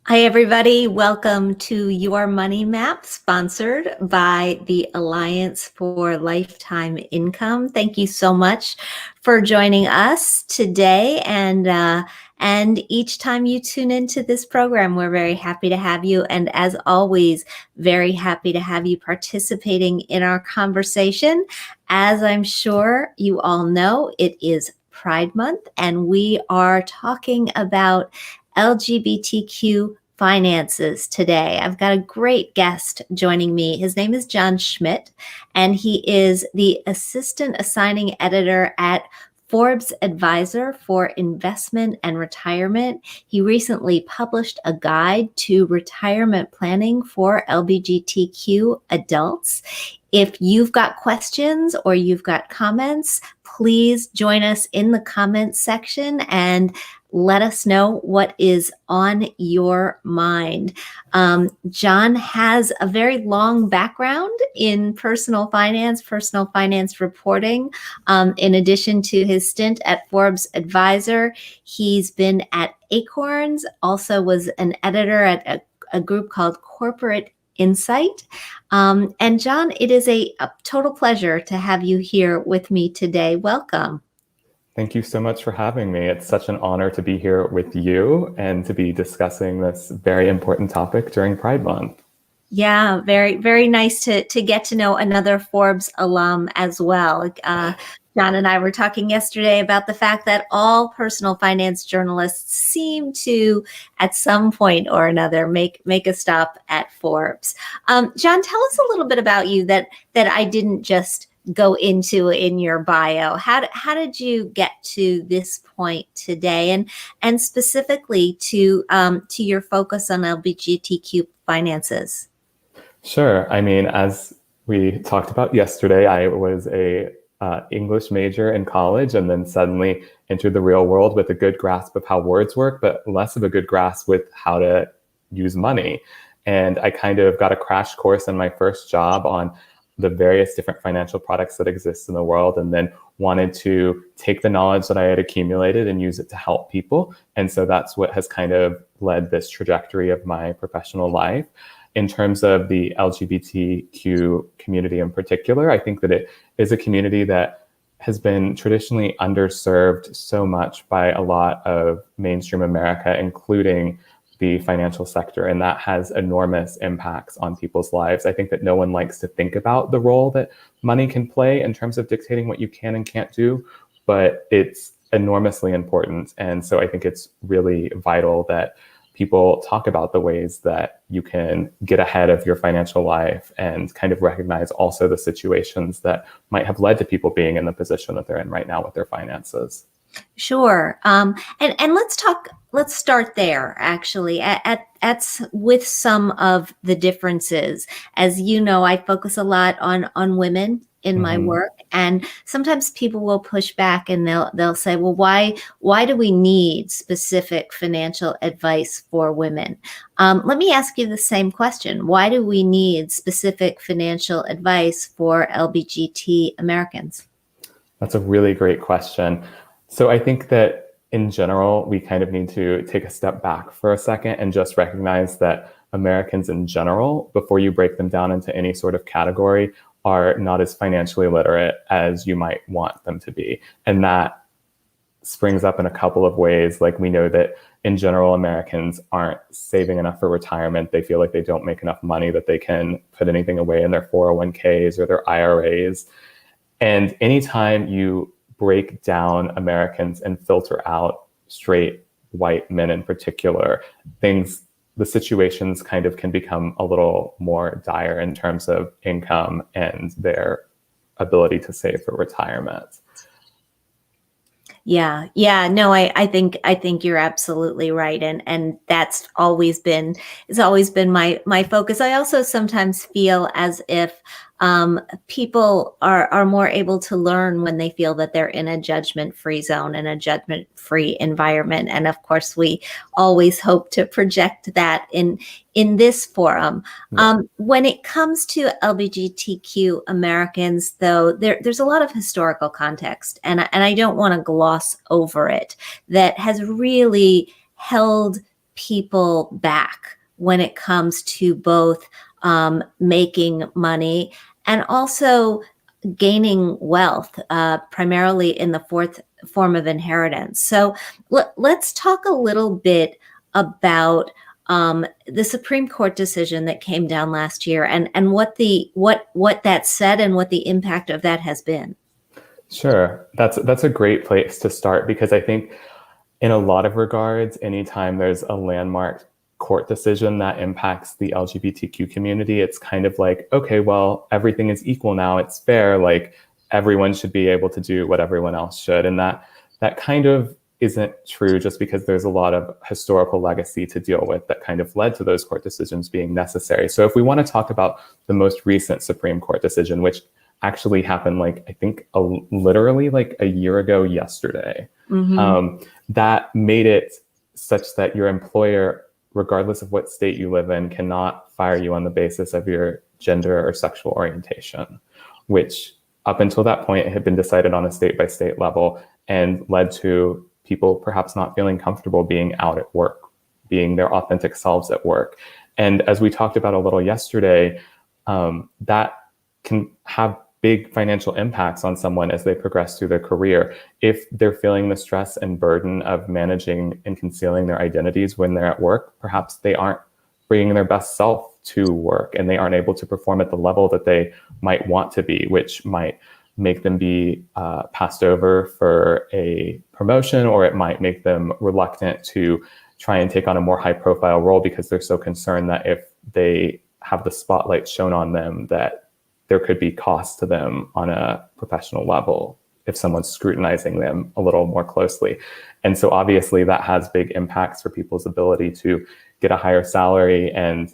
Hi, everybody. Welcome to Your Money Map, sponsored by the Alliance for Lifetime Income. Thank you so much for joining us today. And each time you tune into this program, we're very happy to have you. And as always, very happy to have you participating in our conversation. As I'm sure you all know, it is Pride Month, and we are talking about LGBTQ finances today. I've got a great guest joining me. His name is John Schmidt, and he is the assistant assigning editor at Forbes Advisor for Investment and Retirement. He recently published a guide to retirement planning for LBGTQ adults. If you've got questions or you've got comments, please join us in the comments section and let us know what is on your mind. John has a very long background in personal finance reporting. In addition to his stint at Forbes Advisor, he's been at Acorns, also was an editor at a group called Corporate Insight. And John, it is a total pleasure to have you here with me today. Welcome. Thank you so much for having me. It's such an honor to be here with you and to be discussing this very important topic during Pride Month. Yeah, very, very nice to get to know another Forbes alum as well. John and I were talking yesterday about the fact that all personal finance journalists seem to, at some point or another, make a stop at Forbes. John, tell us a little bit about you that I didn't just go into in your bio. How did you get to this point today, and specifically to your focus on LGBTQ finances? Sure. I mean, as we talked about yesterday, I was a English major in college and then suddenly entered the real world with a good grasp of how words work, but less of a good grasp with how to use money. And I kind of got a crash course in my first job on the various different financial products that exist in the world, and then wanted to take the knowledge that I had accumulated and use it to help people. And so that's what has kind of led this trajectory of my professional life. In terms of the LGBTQ community in particular, I think that it is a community that has been traditionally underserved so much by a lot of mainstream America, including the financial sector, and that has enormous impacts on people's lives. I think that no one likes to think about the role that money can play in terms of dictating what you can and can't do, but it's enormously important. And so I think it's really vital that people talk about the ways that you can get ahead of your financial life and kind of recognize also the situations that might have led to people being in the position that they're in right now with their finances. Sure. And let's start there, actually, with some of the differences. As you know, I focus a lot on women in my work, and sometimes people will push back and they'll say, well, why do we need specific financial advice for women? Let me ask you the same question. Why do we need specific financial advice for LBGT Americans? That's a really great question. So I think that in general, we kind of need to take a step back for a second and just recognize that Americans in general, before you break them down into any sort of category, are not as financially literate as you might want them to be. And that springs up in a couple of ways. Like, we know that in general, Americans aren't saving enough for retirement. They feel like they don't make enough money that they can put anything away in their 401ks or their IRAs. And anytime you break down Americans and filter out straight white men in particular, the situations kind of can become a little more dire in terms of income and their ability to save for retirement. Yeah. No, I think you're absolutely right. And that's always been my focus. I also sometimes feel as if people are more able to learn when they feel that they're in a judgment-free zone, in a judgment-free environment. And of course, we always hope to project that in this forum. Yeah. When it comes to LGBTQ Americans, though, there's a lot of historical context, and I don't want to gloss over it, that has really held people back when it comes to both making money and also gaining wealth, primarily in the fourth form of inheritance. So let's talk a little bit about the Supreme Court decision that came down last year, and what that said and what the impact of that has been. Sure, that's a great place to start, because I think in a lot of regards, anytime there's a landmark court decision that impacts the LGBTQ community, it's kind of like, okay, well, everything is equal now. It's fair. Like, everyone should be able to do what everyone else should, and that kind of isn't true, just because there's a lot of historical legacy to deal with that kind of led to those court decisions being necessary. So if we want to talk about the most recent Supreme Court decision, which actually happened, like, I think literally like a year ago yesterday, that made it such that your employer, regardless of what state you live in, cannot fire you on the basis of your gender or sexual orientation, which up until that point it had been decided on a state-by-state level and led to people perhaps not feeling comfortable being out at work, being their authentic selves at work. And as we talked about a little yesterday, that can have big financial impacts on someone as they progress through their career. If they're feeling the stress and burden of managing and concealing their identities when they're at work, perhaps they aren't bringing their best self to work and they aren't able to perform at the level that they might want to be, which might make them be passed over for a promotion, or it might make them reluctant to try and take on a more high profile role because they're so concerned that if they have the spotlight shown on them, that there could be costs to them on a professional level if someone's scrutinizing them a little more closely. And so obviously that has big impacts for people's ability to get a higher salary. And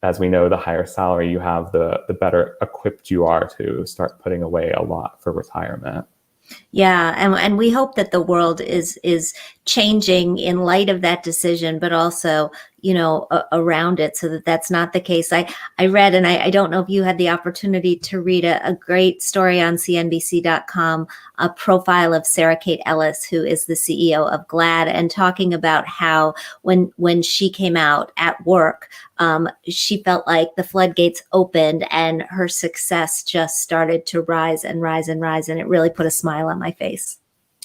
as we know, the higher salary you have, the better equipped you are to start putting away a lot for retirement. Yeah, and we hope that the world is changing in light of that decision, but also, around it, so that that's not the case. I read, and I don't know if you had the opportunity to read a great story on CNBC.com, a profile of Sarah Kate Ellis, who is the CEO of GLAAD, and talking about how when she came out at work, she felt like the floodgates opened and her success just started to rise and rise and rise, and it really put a smile on my face.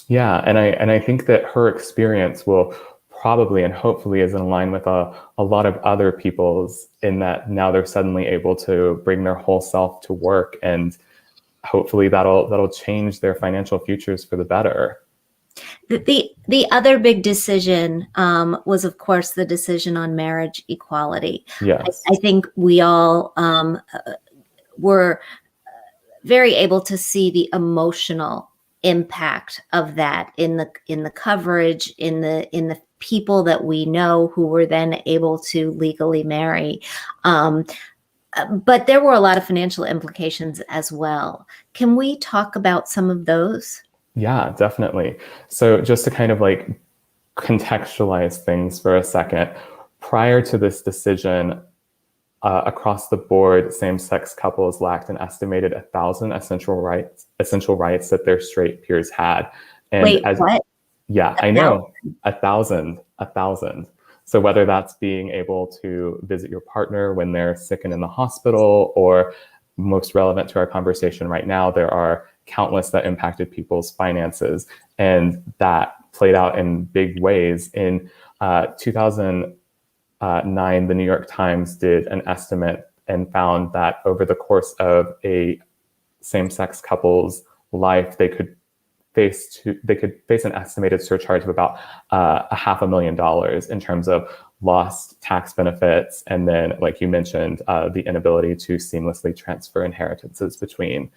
Yeah, and I think that her experience will probably and hopefully is in line with a lot of other people's, in that now they're suddenly able to bring their whole self to work, and hopefully that'll change their financial futures for the better. The other big decision was, of course, the decision on marriage equality. Yes. I think we all were very able to see the emotional impact of that in the coverage, in the people that we know who were then able to legally marry. But there were a lot of financial implications as well. Can we talk about some of those? Yeah, definitely. So just to kind of like contextualize things for a second, prior to this decision, across the board, same-sex couples lacked an estimated 1,000 essential rights that their straight peers had. And wait, what? Yeah, I know. 1,000. So whether that's being able to visit your partner when they're sick and in the hospital, or most relevant to our conversation right now, there are countless that impacted people's finances. And that played out in big ways. In 2009, the New York Times did an estimate and found that over the course of a same-sex couple's life, they could face an estimated surcharge of about $500,000 in terms of lost tax benefits, and then, like you mentioned, the inability to seamlessly transfer inheritances between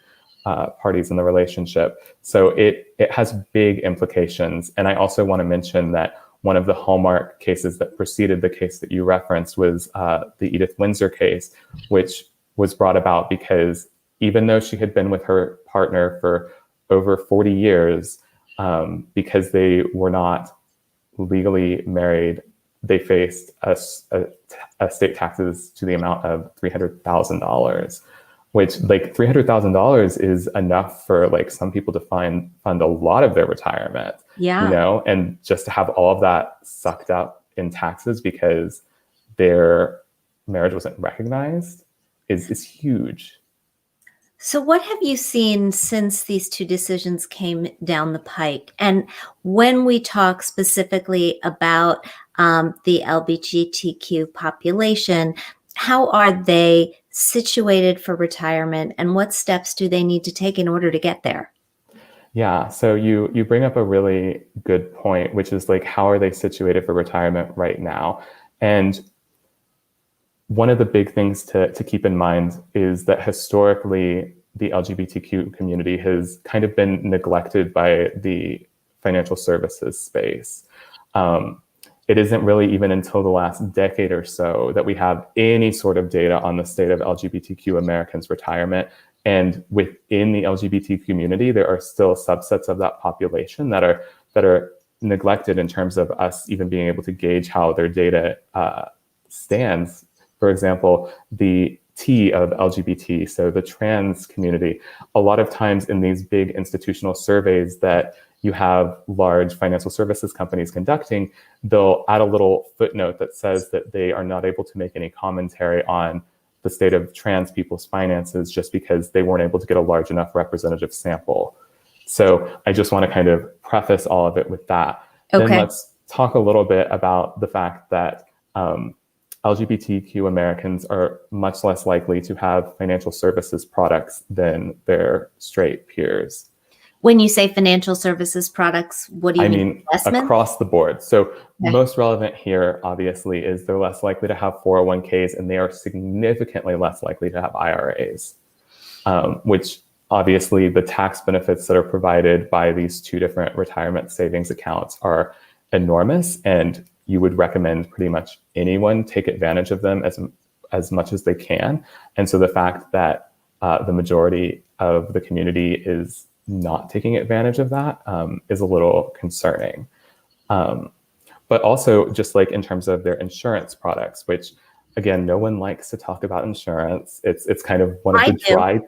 parties in the relationship. So it has big implications. And I also want to mention that one of the hallmark cases that preceded the case that you referenced was the Edith Windsor case, which was brought about because even though she had been with her partner for over 40 years, because they were not legally married, they faced a state taxes to the amount of $300,000, which, like, $300,000 is enough for, like, some people to fund a lot of their retirement. Yeah. And just to have all of that sucked up in taxes because their marriage wasn't recognized is huge. So what have you seen since these two decisions came down the pike? And when we talk specifically about the LBGTQ population, how are they situated for retirement, and what steps do they need to take in order to get there? Yeah, so you bring up a really good point, which is like, how are they situated for retirement right now? And one of the big things to keep in mind is that historically, the LGBTQ community has kind of been neglected by the financial services space. It isn't really even until the last decade or so that we have any sort of data on the state of LGBTQ Americans' retirement. And within the LGBT community, there are still subsets of that population that are neglected in terms of us even being able to gauge how their data stands. For example, the T of LGBT, so the trans community, a lot of times in these big institutional surveys that you have large financial services companies conducting, they'll add a little footnote that says that they are not able to make any commentary on the state of trans people's finances just because they weren't able to get a large enough representative sample. So I just want to kind of preface all of it with that. Okay. Then let's talk a little bit about the fact that LGBTQ Americans are much less likely to have financial services products than their straight peers. When you say financial services products, what do you mean? I mean, across the board. So most relevant here, obviously, is they're less likely to have 401ks, and they are significantly less likely to have IRAs, which obviously the tax benefits that are provided by these two different retirement savings accounts are enormous, and you would recommend pretty much anyone take advantage of them as much as they can. And so the fact that the majority of the community is not taking advantage of that is a little concerning. But also just like in terms of their insurance products, which again, no one likes to talk about insurance. It's kind of one of the dry.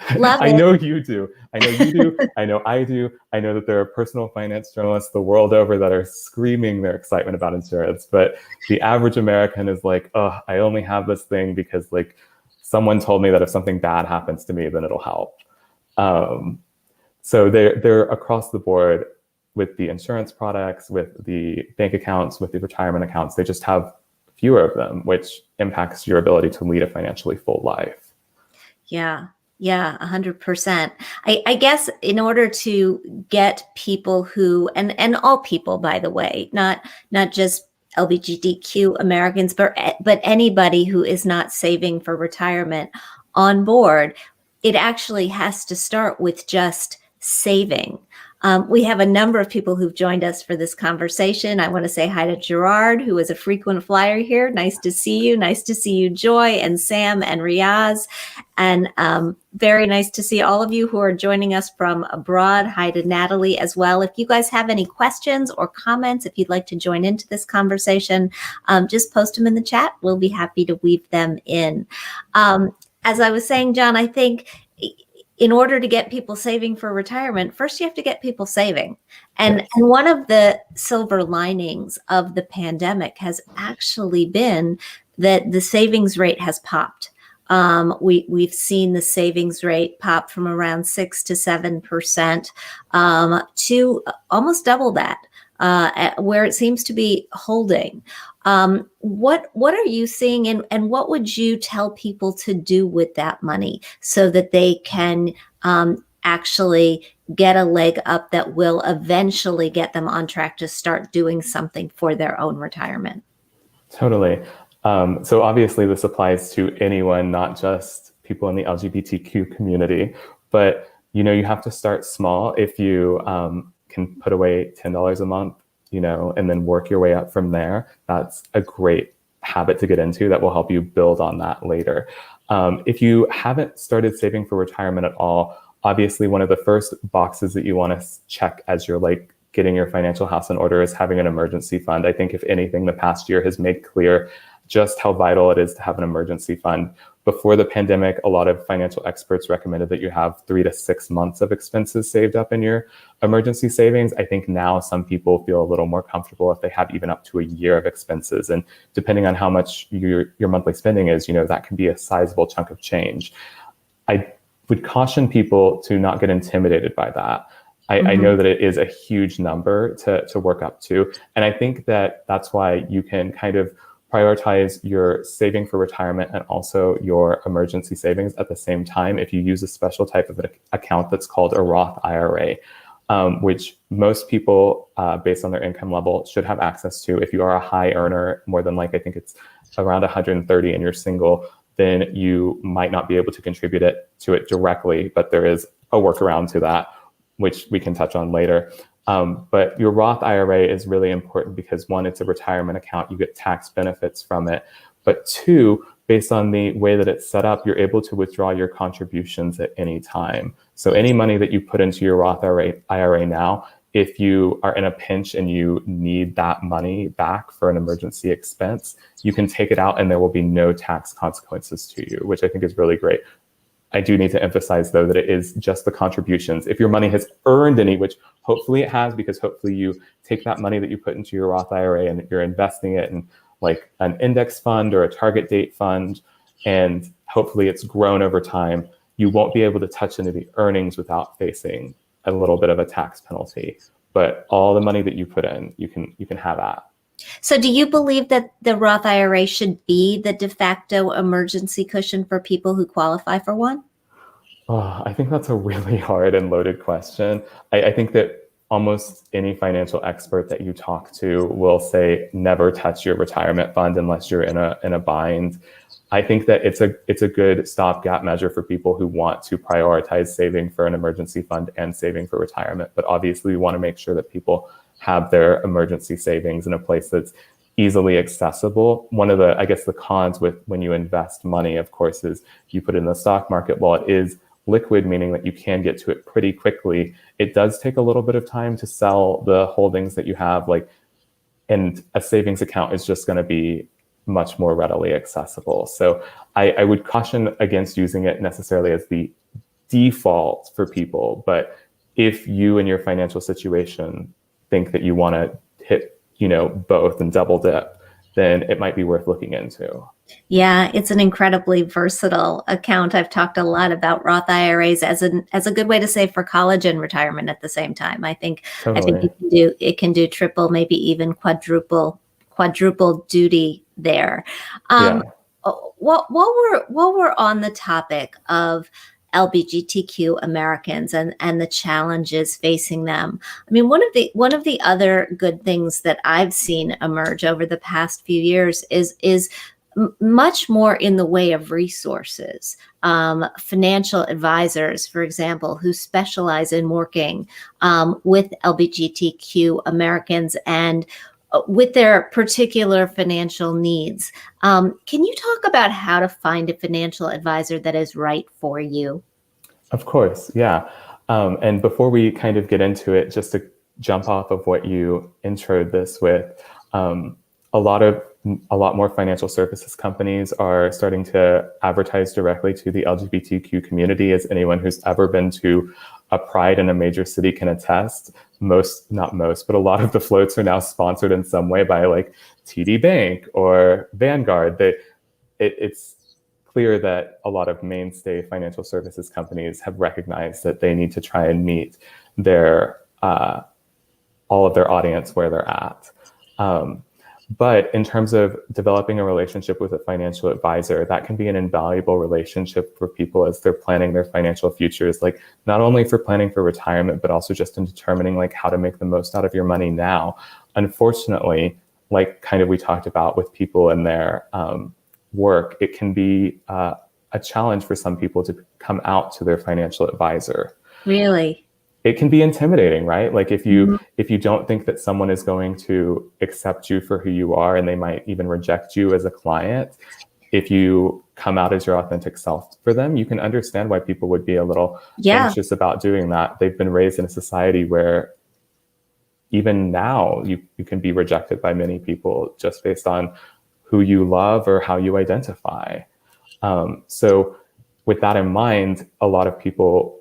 I know you do. I know you do. I know I do. I know that there are personal finance journalists the world over that are screaming their excitement about insurance. But the average American is like, oh, I only have this thing because like someone told me that if something bad happens to me, then it'll help. So they're across the board with the insurance products, with the bank accounts, with the retirement accounts. They just have fewer of them, which impacts your ability to lead a financially full life. Yeah. Yeah, 100%. I guess in order to get people who, and all people, by the way, not just LGBTQ Americans, but anybody who is not saving for retirement on board, it actually has to start with just saving. We have a number of people who've joined us for this conversation. I want to say hi to Gerard, who is a frequent flyer here. Nice to see you. Nice to see you, Joy and Sam and Riaz. And very nice to see all of you who are joining us from abroad. Hi to Natalie as well. If you guys have any questions or comments, if you'd like to join into this conversation, just post them in the chat. We'll be happy to weave them in. As I was saying, John, I think in order to get people saving for retirement, first you have to get people saving. And one of the silver linings of the pandemic has actually been that the savings rate has popped. We've seen the savings rate pop from around 6 to 7% to almost double that, where it seems to be holding. What are you seeing, and what would you tell people to do with that money so that they can actually get a leg up that will eventually get them on track to start doing something for their own retirement? Totally. So obviously this applies to anyone, not just people in the LGBTQ community, but you have to start small. If you can put away $10 a month, and then work your way up from there, that's a great habit to get into that will help you build on that later. If you haven't started saving for retirement at all, obviously one of the first boxes that you want to check as you're like getting your financial house in order is having an emergency fund. I think if anything, the past year has made clear just how vital it is to have an emergency fund, before the pandemic, a lot of financial experts recommended that you have 3 to 6 months of expenses saved up in your emergency savings. I think now some people feel a little more comfortable if they have even up to a year of expenses. And depending on how much your monthly spending is, that can be a sizable chunk of change. I would caution people to not get intimidated by that. I know that it is a huge number to work up to. And I think that that's why you can kind of prioritize your saving for retirement and also your emergency savings at the same time if you use a special type of an account that's called a Roth IRA, which most people, based on their income level, should have access to. If you are a high earner, more than like, I think it's around 130 and you're single, then you might not be able to contribute to it directly, but there is a workaround to that, which we can touch on later. But your Roth IRA is really important because, one, it's a retirement account. You get tax benefits from it. But two, based on the way that it's set up, you're able to withdraw your contributions at any time. So any money that you put into your Roth IRA now, if you are in a pinch and you need that money back for an emergency expense, you can take it out and there will be no tax consequences to you, which I think is really great. I do need to emphasize, though, that it is just the contributions. If your money has earned any, which hopefully it has, because hopefully you take that money that you put into your Roth IRA and you're investing it in like an index fund or a target date fund, and hopefully it's grown over time, you won't be able to touch into the earnings without facing a little bit of a tax penalty. But all the money that you put in, you can have at. So do you believe that the Roth IRA should be the de facto emergency cushion for people who qualify for one? Oh, I think that's a really hard and loaded question. I think that almost any financial expert that you talk to will say never touch your retirement fund unless you're in a bind. I think that it's a good stopgap measure for people who want to prioritize saving for an emergency fund and saving for retirement. But obviously, we want to make sure that people have their emergency savings in a place that's easily accessible. One of the cons with when you invest money, of course, is you put it in the stock market. While it is liquid, meaning that you can get to it pretty quickly, it does take a little bit of time to sell the holdings that you have. And a savings account is just going to be much more readily accessible. So I would caution against using it necessarily as the default for people. But if you and your financial situation think that you want to hit, both and double dip, then it might be worth looking into. Yeah, it's an incredibly versatile account. I've talked a lot about Roth IRAs as a good way to save for college and retirement at the same time. I think Totally. it can do triple, maybe even quadruple duty there. Yeah. While we're on the topic of LBGTQ Americans and the challenges facing them, I mean, one of the other good things that I've seen emerge over the past few years is much more in the way of resources. Financial advisors, for example, who specialize in working with LBGTQ Americans and with their particular financial needs. Can you talk about how to find a financial advisor that is right for you? Of course, yeah. And before we kind of get into it, just to jump off of what you introed this with, a lot more financial services companies are starting to advertise directly to the LGBTQ community. As anyone who's ever been to a Pride in a major city can attest, not most, but a lot of the floats are now sponsored in some way by like TD Bank or Vanguard. It's clear that a lot of mainstay financial services companies have recognized that they need to try and meet all of their audience where they're at. But in terms of developing a relationship with a financial advisor, that can be an invaluable relationship for people as they're planning their financial futures, like not only for planning for retirement, but also just in determining like how to make the most out of your money now. Unfortunately, like kind of we talked about with people and their work, it can be a challenge for some people to come out to their financial advisor. Really? It can be intimidating, right? Like if you don't think that someone is going to accept you for who you are, and they might even reject you as a client, if you come out as your authentic self for them, you can understand why people would be a little anxious about doing that. They've been raised in a society where even now you can be rejected by many people just based on who you love or how you identify. So with that in mind, a lot of people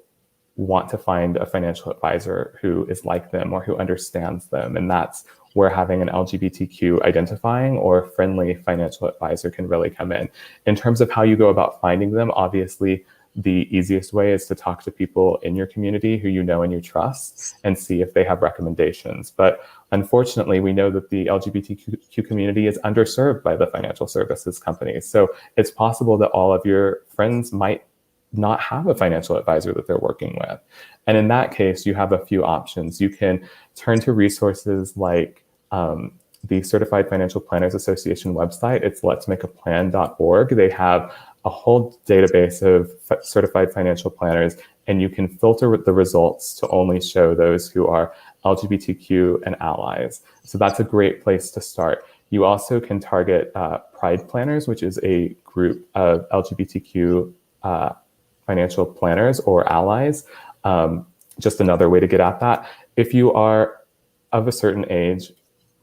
want to find a financial advisor who is like them or who understands them. And that's where having an LGBTQ identifying or friendly financial advisor can really come in. In terms of how you go about finding them, obviously, the easiest way is to talk to people in your community who you know and you trust and see if they have recommendations. But unfortunately, we know that the LGBTQ community is underserved by the financial services companies. So it's possible that all of your friends might not have a financial advisor that they're working with. And in that case, you have a few options. You can turn to resources like the Certified Financial Planners Association website. It's letsmakeaplan.org. They have a whole database of certified financial planners, and you can filter the results to only show those who are LGBTQ and allies. So that's a great place to start. You also can target Pride Planners, which is a group of LGBTQ financial planners or allies. Just another way to get at that. If you are of a certain age,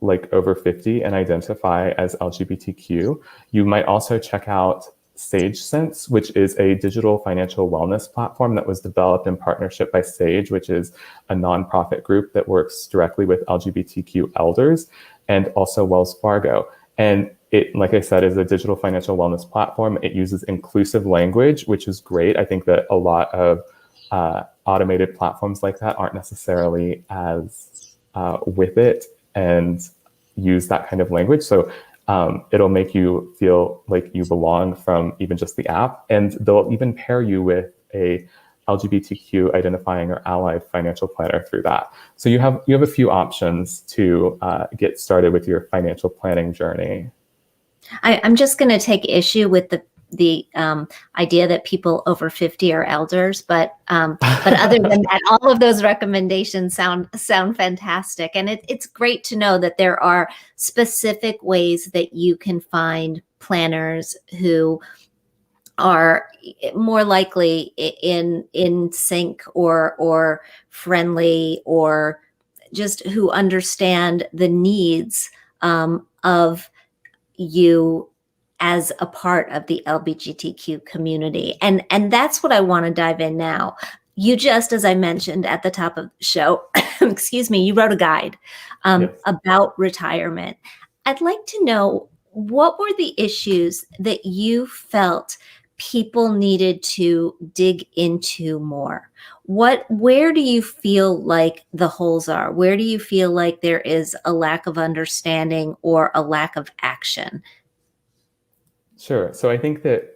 like over 50, and identify as LGBTQ, you might also check out SageSense, which is a digital financial wellness platform that was developed in partnership by Sage, which is a nonprofit group that works directly with LGBTQ elders, and also Wells Fargo. And it, like I said, is a digital financial wellness platform. It uses inclusive language, which is great. I think that a lot of automated platforms like that aren't necessarily as with it and use that kind of language. So it'll make you feel like you belong from even just the app. And they'll even pair you with a LGBTQ identifying or allied financial planner through that. So you have a few options to get started with your financial planning journey. I'm just going to take issue with the idea that people over 50 are elders, but other than that, all of those recommendations sound fantastic, and it's great to know that there are specific ways that you can find planners who are more likely in sync or friendly, or just who understand the needs of you as a part of the LBGTQ community. And that's what I want to dive in now. You just, as I mentioned at the top of the show, excuse me, you wrote a guide Yes. about retirement. I'd like to know, what were the issues that you felt people needed to dig into more? Where do you feel like the holes are? Where do you feel like there is a lack of understanding or a lack of action? Sure. So I think that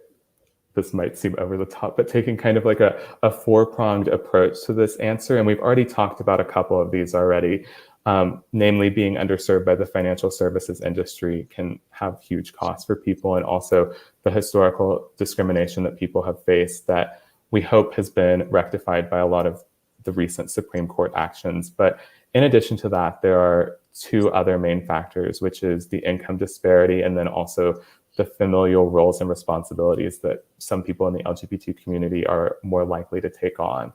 this might seem over the top, but taking kind of like a four-pronged approach to this answer, and we've already talked about a couple of these already, namely being underserved by the financial services industry can have huge costs for people, and also the historical discrimination that people have faced that we hope has been rectified by a lot of the recent Supreme Court actions. But in addition to that, there are two other main factors, which is the income disparity and then also the familial roles and responsibilities that some people in the LGBT community are more likely to take on.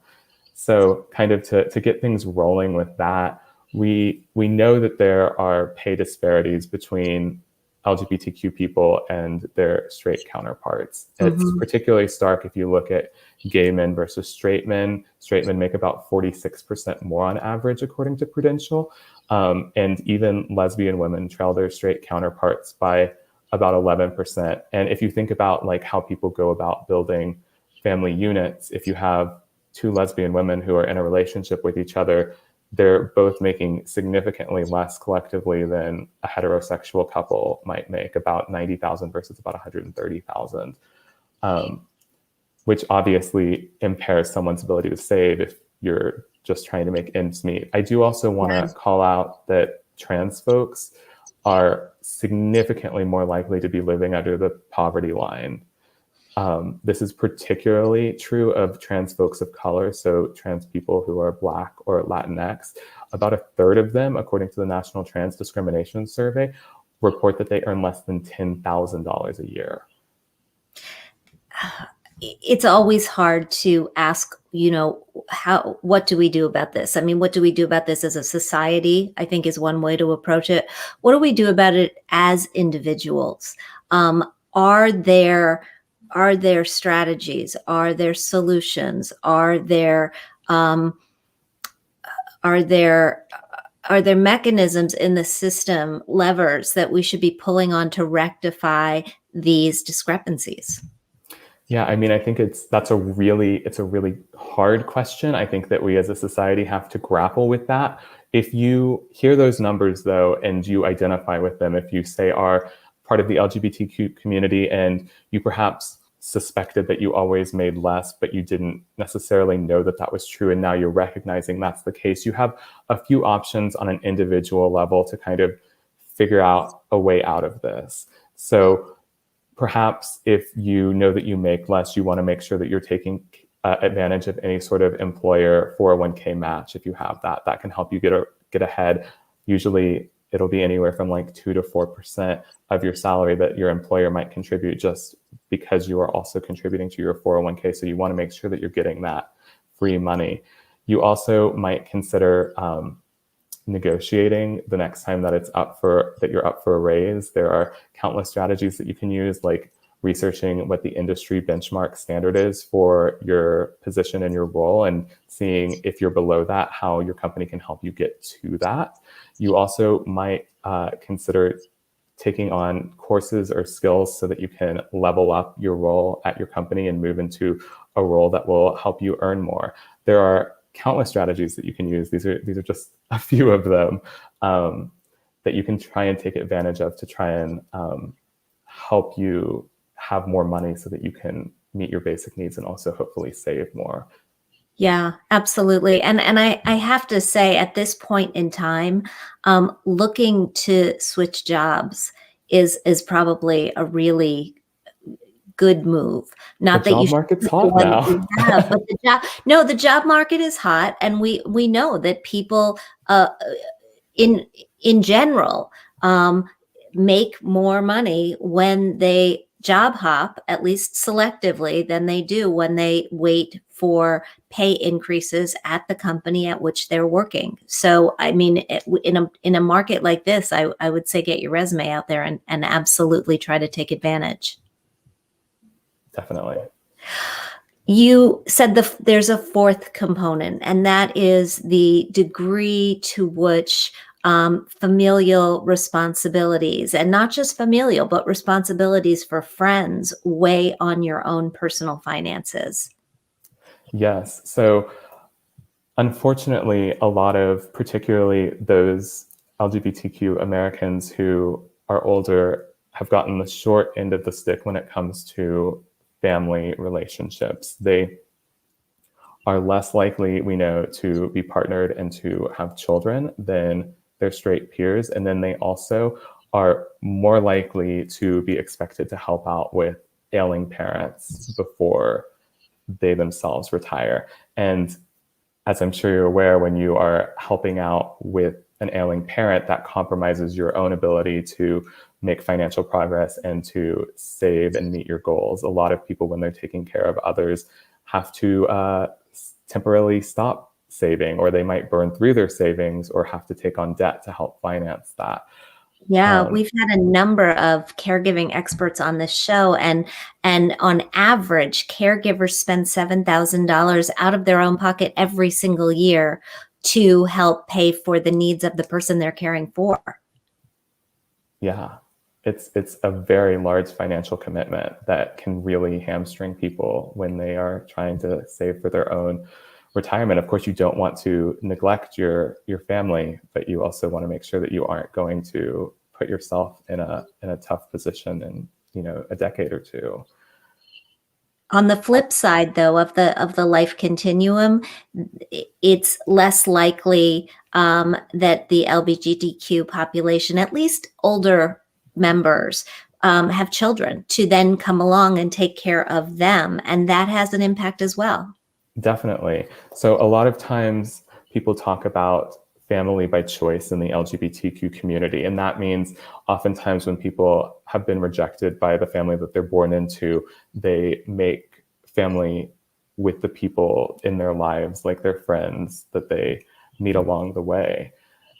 So kind of to get things rolling with that, we know that there are pay disparities between LGBTQ people and their straight counterparts. Mm-hmm. It's particularly stark if you look at gay men versus straight men. Straight men make about 46% more on average, according to Prudential. And even lesbian women trail their straight counterparts by about 11%. And if you think about like how people go about building family units, if you have two lesbian women who are in a relationship with each other, they're both making significantly less collectively than a heterosexual couple might make, about 90,000 versus about 130,000, which obviously impairs someone's ability to save if you're just trying to make ends meet. I do also want to call out that trans folks are significantly more likely to be living under the poverty line. This is particularly true of trans folks of color, so trans people who are Black or Latinx. About a third of them, according to the National Trans Discrimination Survey, report that they earn less than $10,000 a year. It's always hard to ask, what do we do about this? I mean, what do we do about this as a society, I think is one way to approach it. What do we do about it as individuals? Are there are there strategies? Are there solutions? Are there are there are there mechanisms in the system, levers that we should be pulling on to rectify these discrepancies? Yeah, I mean, I think it's a really hard question. I think that we as a society have to grapple with that. If you hear those numbers though, and you identify with them, if you say are part of the LGBTQ community and you perhaps suspected that you always made less, but you didn't necessarily know that that was true, and now you're recognizing that's the case, you have a few options on an individual level to kind of figure out a way out of this. So perhaps if you know that you make less, you want to make sure that you're taking advantage of any sort of employer 401k match. If you have that, that can help you get ahead. Usually it'll be anywhere from like 2 to 4% of your salary that your employer might contribute, just because you are also contributing to your 401k. So you want to make sure that you're getting that free money. You also might consider negotiating the next time that you're up for a raise. There are countless strategies that you can use, like researching what the industry benchmark standard is for your position and your role, and seeing if you're below that, how your company can help you get to that. You also might consider taking on courses or skills so that you can level up your role at your company and move into a role that will help you earn more. There are countless strategies that you can use. These are just a few of them that you can try and take advantage of to try and help you have more money so that you can meet your basic needs and also hopefully save more. Yeah, absolutely. And I have to say, at this point in time, looking to switch jobs is probably a really good move. Not The that you job should market's quit the hot one that now. you have, but the job market is hot, and we know that people in general make more money when they job hop, at least selectively, than they do when they wait for pay increases at the company at which they're working. So, I mean, in a market like this, I would say get your resume out there and absolutely try to take advantage. Definitely. You said there's a fourth component, and that is the degree to which familial responsibilities, and not just familial, but responsibilities for friends, weigh on your own personal finances. Yes. So unfortunately, a lot of, particularly those LGBTQ Americans who are older, have gotten the short end of the stick when it comes to family relationships. They are less likely, we know, to be partnered and to have children than their straight peers. And then they also are more likely to be expected to help out with ailing parents before they themselves retire. And as I'm sure you're aware, when you are helping out with an ailing parent, that compromises your own ability to make financial progress and to save and meet your goals. A lot of people, when they're taking care of others, have to temporarily stop saving, or they might burn through their savings or have to take on debt to help finance that. Yeah, we've had a number of caregiving experts on this show, and on average, caregivers spend $7,000 out of their own pocket every single year to help pay for the needs of the person they're caring for. Yeah, it's a very large financial commitment that can really hamstring people when they are trying to save for their own retirement. Of course, you don't want to neglect your family, but you also want to make sure that you aren't going to put yourself in a tough position in, a decade or two. On the flip side, though, of the life continuum, it's less likely that the LBGTQ population, at least older members, have children to then come along and take care of them, and that has an impact as well. Definitely. So a lot of times people talk about family by choice in the LGBTQ community. And that means oftentimes when people have been rejected by the family that they're born into, they make family with the people in their lives, like their friends that they meet along the way.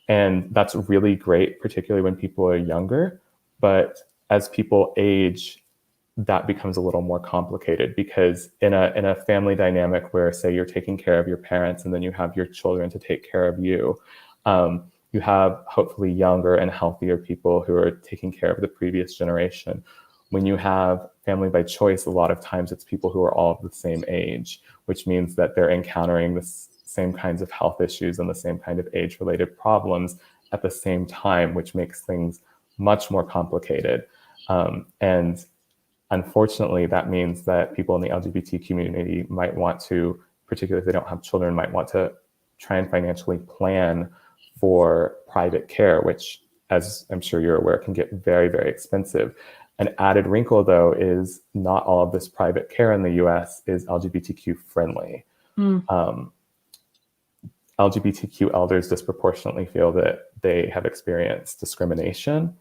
And that's really great, particularly when people are younger. But as people age, that becomes a little more complicated, because in a family dynamic where, say, you're taking care of your parents and then you have your children to take care of you, you have hopefully younger and healthier people who are taking care of the previous generation. When you have family by choice, a lot of times it's people who are all of the same age, which means that they're encountering the same kinds of health issues and the same kind of age-related problems at the same time, which makes things much more complicated. And unfortunately, that means that people in the LGBT community might want to, particularly if they don't have children, might want to try and financially plan for private care, which, as I'm sure you're aware, can get very, very expensive. An added wrinkle, though, is not all of this private care in the US is LGBTQ friendly. LGBTQ elders disproportionately feel that they have experienced discrimination.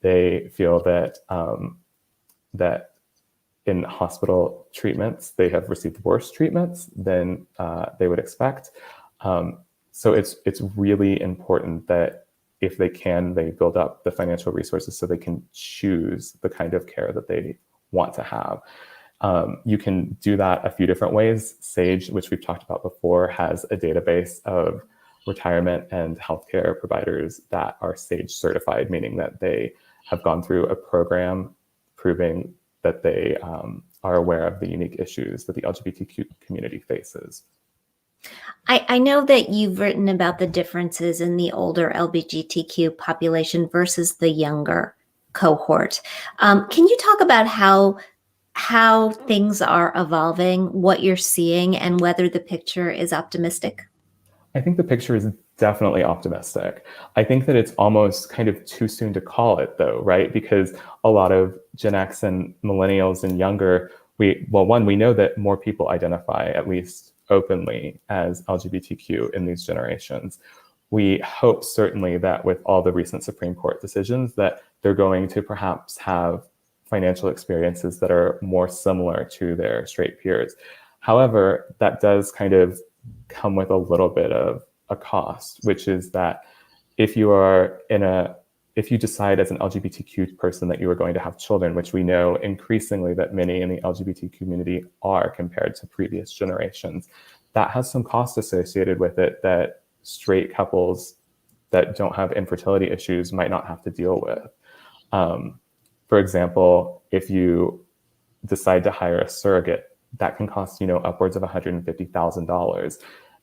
They feel that that in hospital treatments, they have received worse treatments than they would expect. So it's really important that if they can, they build up the financial resources so they can choose the kind of care that they want to have. You can do that a few different ways. SAGE, which we've talked about before, has a database of retirement and healthcare providers that are SAGE certified, meaning that they have gone through a program proving that they are aware of the unique issues that the LGBTQ community faces. I know that you've written about the differences in the older LGBTQ population versus the younger cohort. Can you talk about how things are evolving, what you're seeing, and whether the picture is optimistic? I think the picture is definitely optimistic. I think that it's almost kind of too soon to call it, though, right? Because a lot of Gen X and millennials and younger, we know that more people identify, at least openly, as LGBTQ in these generations. We hope certainly that with all the recent Supreme Court decisions that they're going to perhaps have financial experiences that are more similar to their straight peers. However, that does kind of come with a little bit of a cost, which is that if you decide as an LGBTQ person that you are going to have children, which we know increasingly that many in the LGBT community are compared to previous generations, that has some cost associated with it that straight couples that don't have infertility issues might not have to deal with. For example, if you decide to hire a surrogate, that can cost, upwards of $150,000.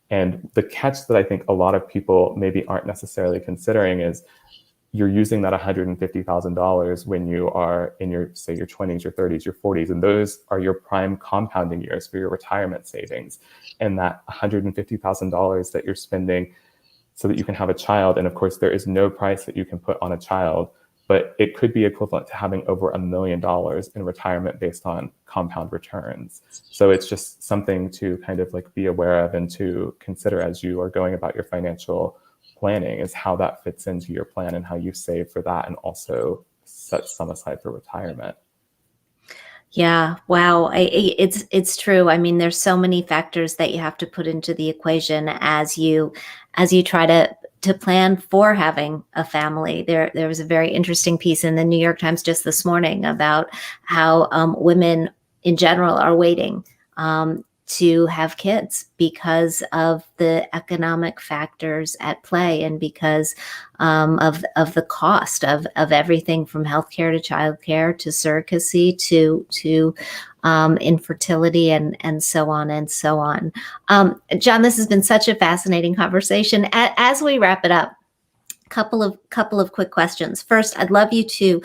And the catch that I think a lot of people maybe aren't necessarily considering is you're using that $150,000 when you are in your 20s, your 30s, your 40s, and those are your prime compounding years for your retirement savings. And that $150,000 that you're spending so that you can have a child, and of course there is no price that you can put on a child, but it could be equivalent to having over $1 million in retirement based on compound returns. So it's just something to kind of like be aware of and to consider as you are going about your financial planning, is how that fits into your plan and how you save for that and also set some aside for retirement. Yeah, wow. It's true. I mean, there's so many factors that you have to put into the equation as you try to plan for having a family. There was a very interesting piece in the New York Times just this morning about how women in general are waiting to have kids because of the economic factors at play and because of the cost of everything from healthcare to childcare to surrogacy to infertility and so on and so on. John, this has been such a fascinating conversation. As we wrap it up, couple of quick questions. First, I'd love you to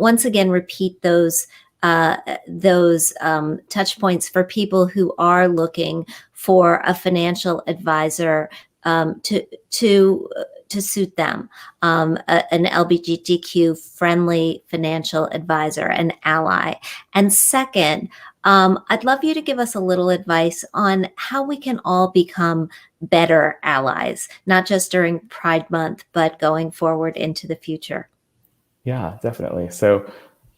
once again repeat those touch points for people who are looking for a financial advisor to suit them, an LGBTQ friendly financial advisor, an ally. And second, I'd love you to give us a little advice on how we can all become better allies, not just during Pride Month, but going forward into the future. Yeah, definitely. So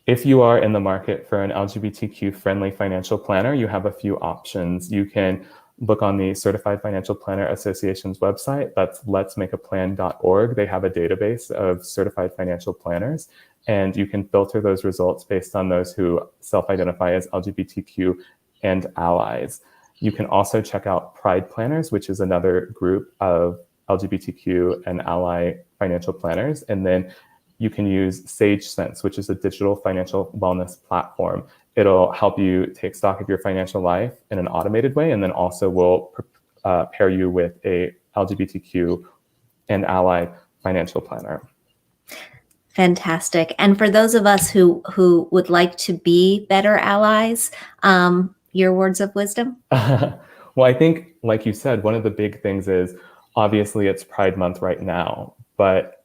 if you are in the market for an LGBTQ friendly financial planner, you have a few options. You can look on the Certified Financial Planner Association's website. That's letsmakeaplan.org. They have a database of certified financial planners. and you can filter those results based on those who self-identify as LGBTQ and allies. You can also check out Pride Planners, which is another group of LGBTQ and ally financial planners. And then you can use Sage Sense, which is a digital financial wellness platform. It'll help you take stock of your financial life in an automated way, and then also will pair you with a LGBTQ and ally financial planner. Fantastic. And for those of us who would like to be better allies, your words of wisdom? Well, I think, like you said, one of the big things is, obviously it's Pride Month right now, but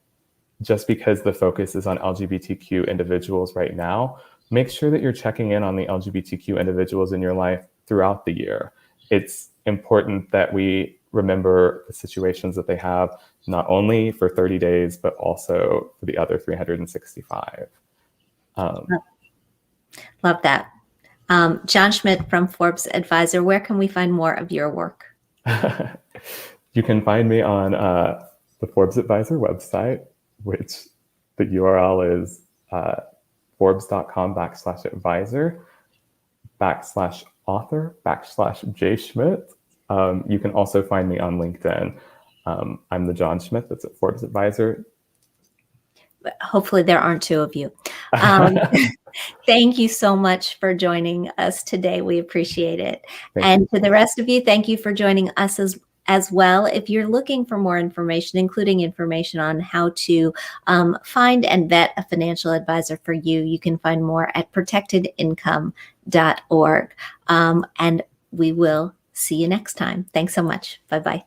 just because the focus is on LGBTQ individuals right now, make sure that you're checking in on the LGBTQ individuals in your life throughout the year. It's important that we remember the situations that they have, not only for 30 days, but also for the other 365. Love that. John Schmidt from Forbes Advisor, where can we find more of your work? You can find me on the Forbes Advisor website, which the URL is forbes.com/advisor/author/J.Schmidt. You can also find me on LinkedIn. I'm the John Schmidt that's at Forbes Advisor. Hopefully there aren't two of you. Thank you so much for joining us today. We appreciate it. And to the rest of you, thank you for joining us as well. If you're looking for more information, including information on how to find and vet a financial advisor for you, you can find more at protectedincome.org. And we will see you next time. Thanks so much. Bye-bye.